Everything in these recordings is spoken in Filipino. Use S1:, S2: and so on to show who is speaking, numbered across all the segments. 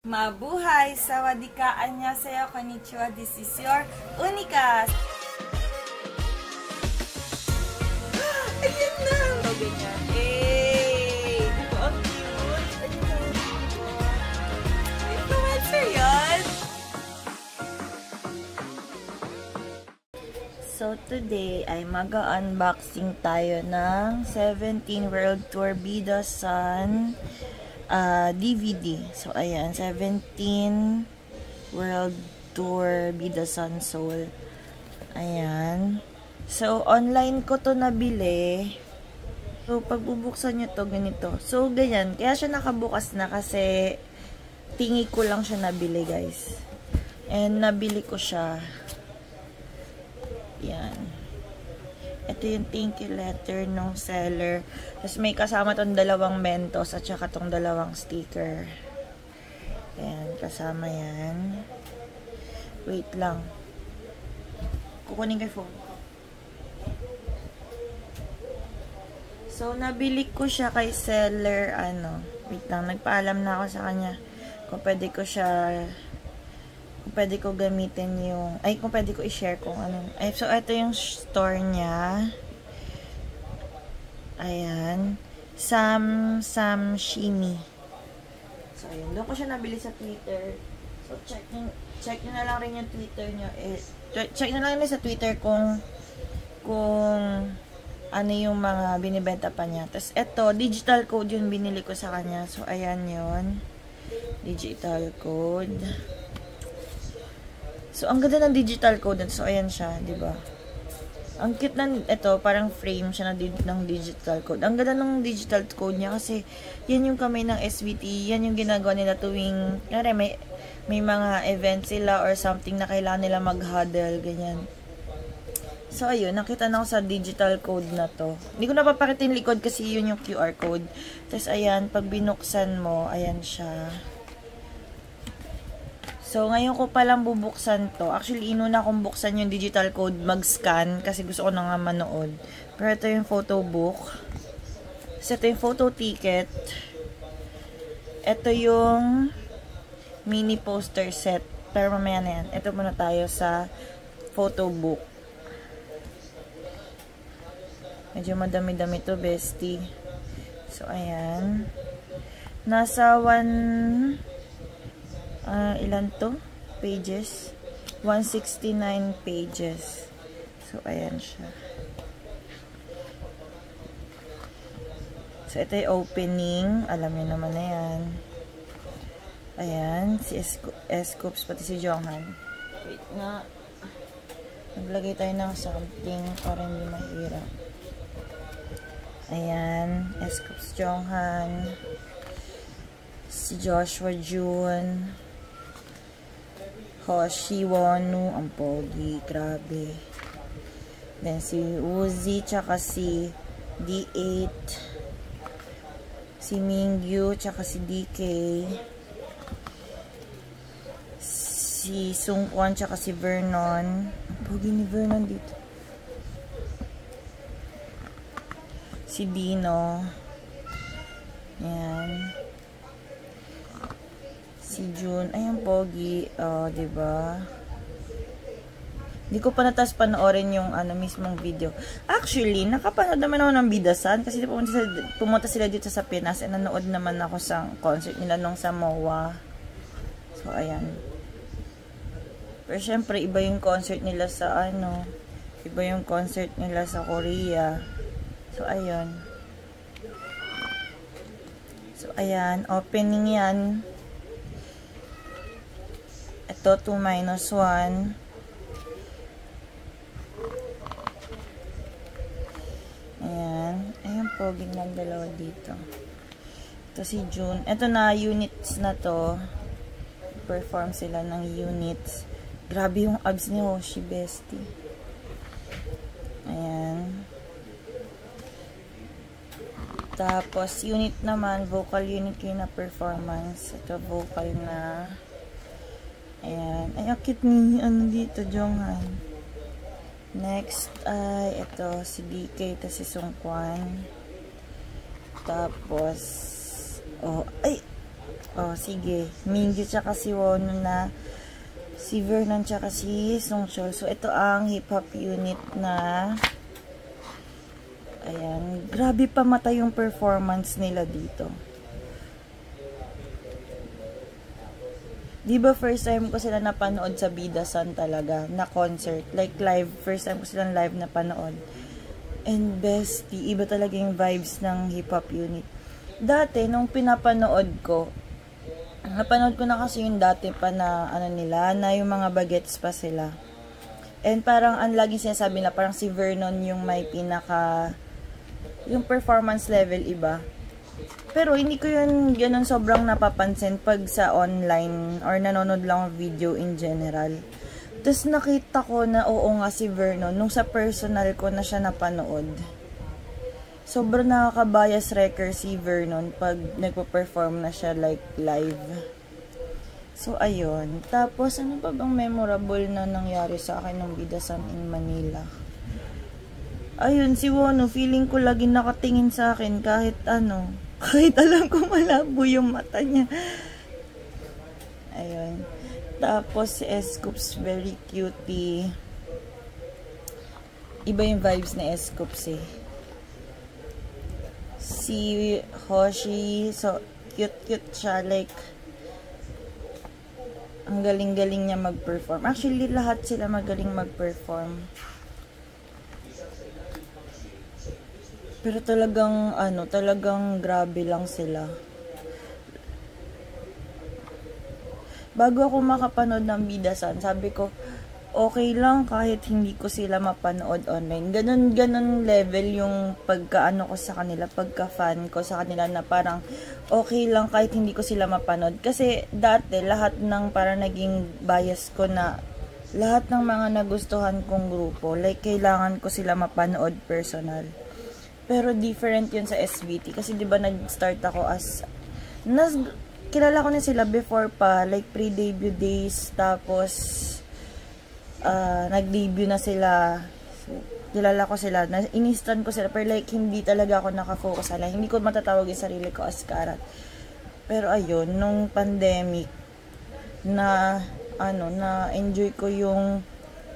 S1: Mabuhay! Sawadika! Annyeonghaseyo! Konnichiwa! This is your Unika! Ayan na! O, ganyan. Hey! Ito ang cute! Influencer yun! So, today ay mag-unboxing tayo ng 17 World Tour Bida Sun DVD. So, ayan. 17 World Tour Bida Sun Seoul. Ayan. So, online ko to nabili. So, pagbubuksan nyo to, ganito. So, ganyan. Kaya siya nakabukas na kasi tingi ko lang siya nabili, guys. And, nabili ko siya. Yan. Ito yung thank you letter ng seller. Tapos may kasama tong dalawang Mentos at saka tong dalawang sticker. Ayan, kasama yan. Wait lang. Kukunin ko yung phone. So, nabili ko siya kay seller, wait lang, nagpaalam na ako sa kanya kung pwede ko siya pwede ko gamitin yung, kung pwede ko i-share kung ano. So, ito yung store niya. Ayan. Sam Shimi. So, ayan. Doon ko siya nabili sa Twitter. So, check nyo na lang rin yung Twitter nyo. Check nyo lang rin sa Twitter kung ano yung mga binibenta pa niya. Tapos, ito, digital code yung binili ko sa kanya. So, ayan yun. Digital code. So, ang ganda ng digital code. So, ayan siya, di ba? Ang cute na, ito, parang frame siya ng digital code. Ang ganda ng digital code niya kasi yan yung kamay ng SVT. Yan yung ginagawa nila tuwing, may mga event sila or something na kailangan nila mag-huddle, ganyan. So, ayun, nakita na ako sa digital code na to. Hindi ko napapakita yung likod kasi yun yung QR code. Tapos, ayan, pag binuksan mo, ayan siya. So, ngayon ko palang bubuksan to. Actually, inuna kong buksan yung digital code, mag-scan, kasi gusto ko na nga manood. Pero ito yung photo book. So, ito yung photo ticket. Ito yung mini poster set. Pero mamaya na yan. Ito muna tayo sa photo book. Medyo madami-dami to, bestie. So, ayan. Nasa ilan to? Pages. 169 pages. So, ayan siya. So, ito yung opening. Alam niyo naman na yan. Ayan. Si S-Coops, pati si Jonghan. Wait nga. Naglagay tayo ng something para hindi mahirap. Ayan. S-Coops, Jonghan. Si Joshua June. Hoshi Wonu, ang pogi, grabe. Then si Uzi, tsaka si D8, si Mingyu, tsaka si DK, si Sungkwon, tsaka si Vernon. Ang pogi ni Vernon dito. Si Dino. Yan. Si June. Ayan, pogi. Diba? Hindi ko pa natas panoorin yung mismong video. Actually, nakapanood naman ako ng Bida Sun kasi pumunta sila dito sa Pinas and nanood naman ako sa concert nila nung sa MOA. So, ayan. Pero syempre, iba yung concert nila sa iba yung concert nila sa Korea. So, ayun. So, ayan. Opening yan. Ito, 2 minus 1. Ayan. Ayan, poging lang dalawa dito. Ito si June. Ito na, units na to. Perform sila ng units. Grabe yung abs ni Hoshi, bestie. Ayan. Tapos, unit naman, vocal unit kayo na performance. Ito, vocal na. Ayan. Ay, akit ni, dito, Jonghan. Next, ay, ito, si DK, ito si Sungkwan. Tapos, Oh, sige. Mingyu tsaka si Wonu na si Vernon tsaka si Songchul. So, ito ang hip-hop unit na ayan. Grabe pa mata yung performance nila dito. Diba first time ko sila napanood sa Bidasan talaga, na concert, like live, first time ko silang live napanood. And bestie, iba talaga yung vibes ng hip-hop unit. Dati, nung napanood ko na kasi yung dati pa na, ano nila, na yung mga bagets pa sila. And parang, ang laging sinasabi na parang si Vernon yung may yung performance level iba. Pero hindi ko yun ganun sobrang napapansin pag sa online or nanonood lang ng video in general. Tapos nakita ko na oo nga si Vernon nung sa personal ko na siya napanood. Sobrang nakaka-bias wrecker si Vernon pag nagpo-perform na siya like live. So ayun. Tapos ano pa bang memorable na nangyari sa akin ng Bidasan in Manila? Ayun, si Wonu, feeling ko lagi nakatingin sa akin kahit ano. Kahit alam ko malabo yung mata niya. Ayun. Tapos si S-Scoops, very cutie. Iba yung vibes ni S-Scoops eh. Si Hoshi, so cute siya. Like, ang galing-galing niya mag-perform. Actually, lahat sila magaling mag-perform. Pero talagang, talagang grabe lang sila. Bago ako makapanood ng Bidasan, sabi ko, okay lang kahit hindi ko sila mapanood online. Ganon level yung pagka-ano ko sa kanila, pagka-fan ko sa kanila na parang okay lang kahit hindi ko sila mapanood. Kasi dati, lahat ng parang naging bias ko na lahat ng mga nagustuhan kong grupo, like kailangan ko sila mapanood personal. Pero different yun sa SBT. Kasi diba nag-start ako as... kilala ko na sila before pa. Like pre-debut days. Tapos... nag-debut na sila. So, kilala ko sila. In-instant ko sila. Pero like hindi talaga ako nakafocus sila. Hindi ko matatawag yung sarili ko as Karat. Pero ayun, nung pandemic, na enjoy ko yung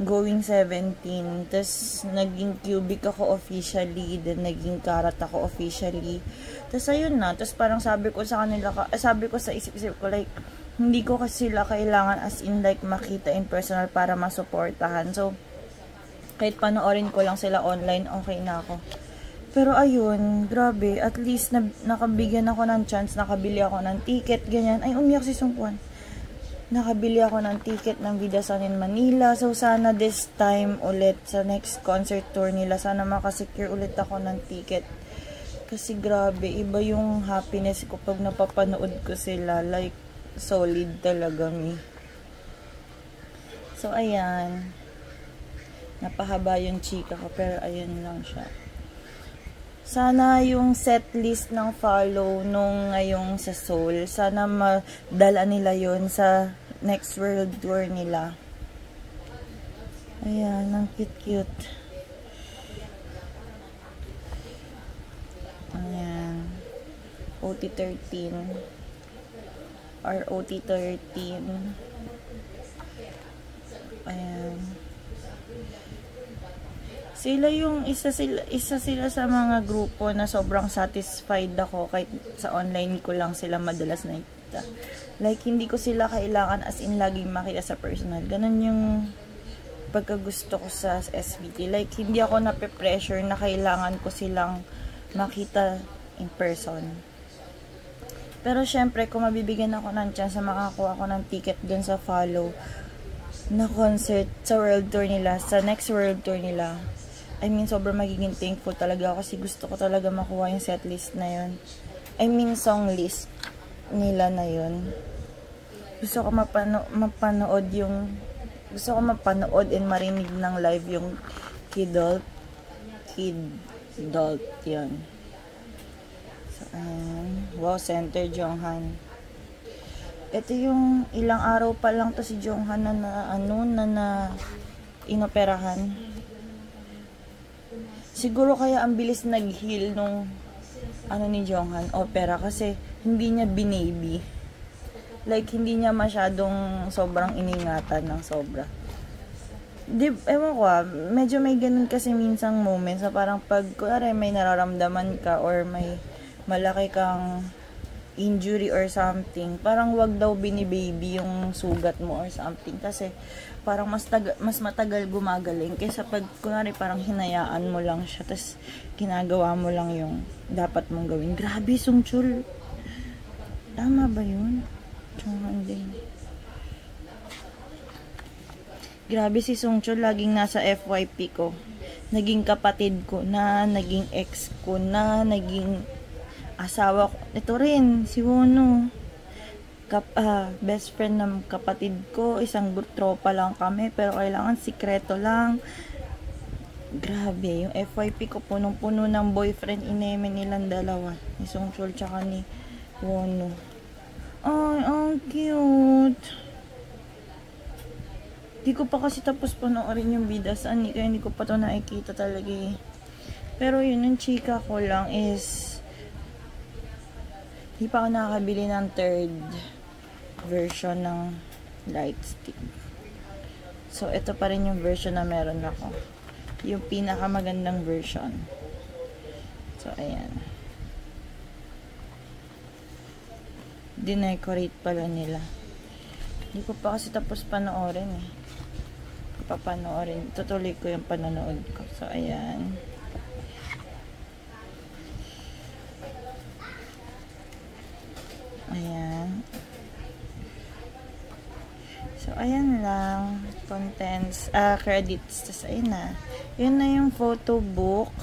S1: Going 17, tas naging Cubic ako officially, then naging Karat ako officially. Tas ayun na, tas parang sabi ko sa kanila, sabi ko sa isip-isip ko, like, hindi ko kasi sila kailangan as in like makita in personal para masuportahan. So, kahit panoorin ko lang sila online, okay na ako. Pero ayun, grabe, at least nakabigyan ako ng chance, nakabili ako ng ticket, ganyan. Ay, umiyak si Sungkwan. Nakabili ako ng ticket ng Bidasan in Manila. So, sana this time ulit sa next concert tour nila, sana makasecure ulit ako ng ticket. Kasi grabe, iba yung happiness ko pag napapanood ko sila. Like, solid talaga mi. So, ayan. Napahaba yung chika ko, pero ayan lang siya. Sana yung setlist ng Follow nung ngayong sa Seoul, sana madala nila yon sa next world tour nila. Ayan, ang cute-cute. Ayan. OT13. Or OT13. Ayan. Sila yung isa sila sa mga grupo na sobrang satisfied ako kahit sa online ko lang sila madalas nakikita. Like, hindi ko sila kailangan as in laging makita sa personal. Ganun yung pagkagusto ko sa SBT. Like, hindi ako nape-pressure na kailangan ko silang makita in person. Pero syempre, kung mabibigyan ako ng chance na makakuha ako ng ticket dun sa Follow na concert sa world tour nila, sa next world tour nila, I mean, sobrang magiging thankful talaga ako kasi gusto ko talaga makuha yung setlist na yun. I mean, song list nila na yun. Gusto ko mapanood and marinig ng live yung Kidult yun. So, wow, Center Jonghan. Ito yung ilang araw pa lang to si Jonghan na inoperahan. Siguro kaya ang bilis nag-heal nung ni Jonghan, opera, kasi hindi niya binaby. Like, hindi niya masyadong sobrang iningatan ng sobra. Ewan ko medyo may ganun kasi minsang moments na parang pag, kunwari may nararamdaman ka or may malaki kang injury or something, parang wag daw bini-baby yung sugat mo or something kasi parang mas matagal gumagaling kaysa pag kunwari parang hinayaan mo lang siya tas ginagawa mo lang yung dapat mong gawin. Grabe, Sungchul. Tama ba yun? Grabe si Sungchul, laging nasa FYP ko. Naging kapatid ko na, naging ex ko na, naging asawa ko. Ito rin, si Wono. Best friend ng kapatid ko. Isang tropa lang kami, pero kailangan sikreto lang. Grabe, yung FYP ko punong-puno ng boyfriend ineme nilang dalawa. Ni Sungchul tsaka ni Wono. Ay, ang cute. Di ko pa kasi tapos panoorin yung bidasan, kaya hindi ko pa to nakikita talaga eh. Pero yun, yung chika ko lang is di pa ako nakakabili ng third version ng light stick. So, ito pa rin yung version na meron ako. Yung pinakamagandang version. So, ayan. Dinecorate pala nila. Hindi ko pa kasi tapos panoorin eh. Papanoorin. Tutuloy ko yung panonood ko. So, ayan. Ayan. So, ayan lang. Contents, credits. Tapos, ayun na. Yun na yung photo book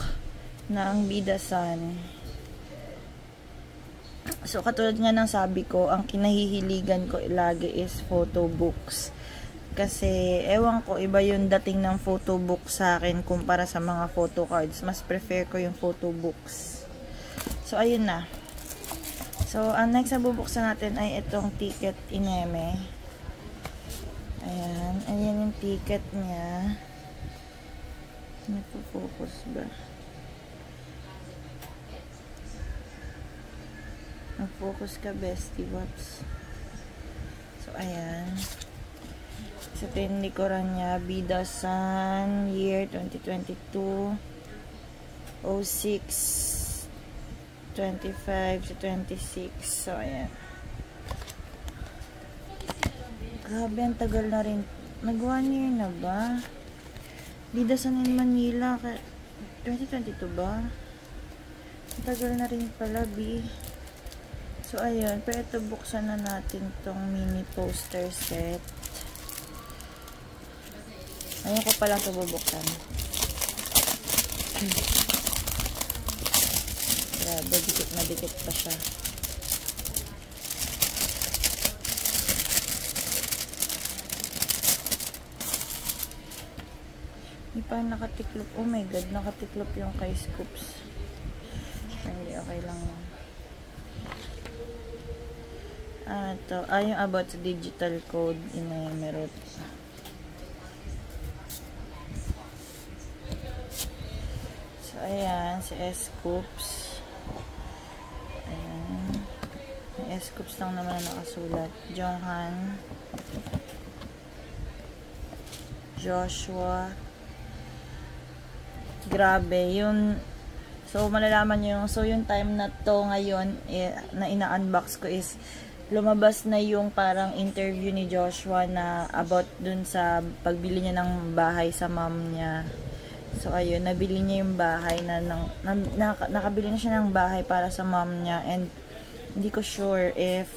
S1: ng Bidasan. So, katulad nga ng sabi ko, ang kinahihiligan ko lagi is photo books. Kasi, ewan ko, iba yung dating ng photo book sa akin kumpara sa mga photo cards. Mas prefer ko yung photo books. So, ayun na. So, ang next na bubuksan natin ay itong ticket ineme. Ayan. Ayan yung ticket niya. Nagpo-focus ba? Mag-focus ka, bestie bots. So, ayan. Sa tinlikuran niya, Bidasan, year 2022, 06, 25 to 26. So, ayan. Grabe, ang tagal na rin. Nag 1 year na ba? Bidasan in Manila. 2022 ba? Ang tagal na rin pala, B. So, ayun. Pero ito, buksan na natin tong mini poster set. Ayun ko pala ito bubuksan. Grabe, dikit na dikit pa siya. Hindi pa nakatiklop. Oh my god, nakatiklop yung kay Scoops. Hindi, okay lang yan. Ito. Yung about sa digital code in Emerald. So, ayan. Si S-Scoops. Ayan. May S-Scoops lang naman na nakasulat. Johan. Joshua. Grabe. Yun. So, malalaman nyo yung, so, yung time na to ngayon, na ina-unbox ko is, lumabas na yung parang interview ni Joshua na about dun sa pagbili niya ng bahay sa mom niya. So, ayun, nabili niya yung bahay nakabili na siya ng bahay para sa mom niya, and hindi ko sure if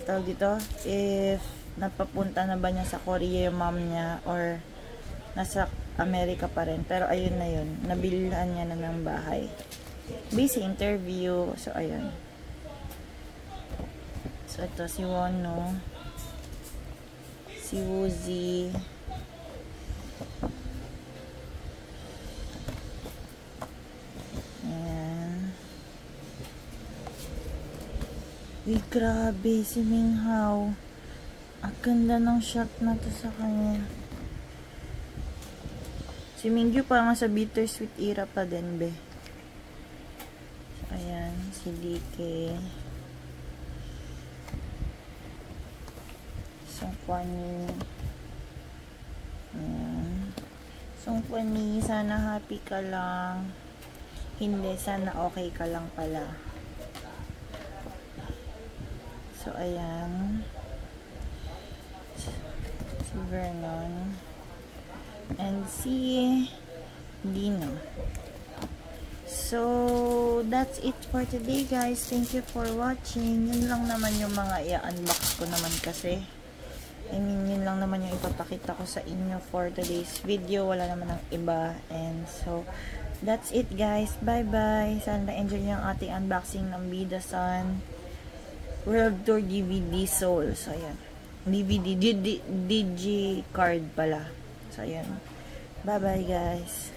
S1: tawag dito, if napapunta na ba niya sa Korea yung mom niya or nasa Amerika pa rin. Pero ayun na yun, nabilihan niya na ng bahay. Busy interview. So, ayun. So, ito si Wono, si Woozy, ayan. Uy, grabe, si Minghao. Ang ganda ng shot na to sa kanya. Si Mingyu parang sa bittersweet era pa din, be. So, ayan, si DK. Songkwani. Songkwani, sana happy ka lang. Hindi, sana okay ka lang pala. So, ayan. Si Vernon. And si Dino. So, that's it for today, guys. Thank you for watching. Yun lang naman yung mga i-unbox ko naman kasi. I mean, yun lang naman yung ipapakita ko sa inyo for today's video. Wala naman ng iba. And so, that's it, guys. Bye-bye. Sana na-enjoy nyo ang ating unboxing ng Bida Sun World Tour DVD Soul. So, ayan. DVD, Digi card pala. So, ayan. Bye-bye, guys.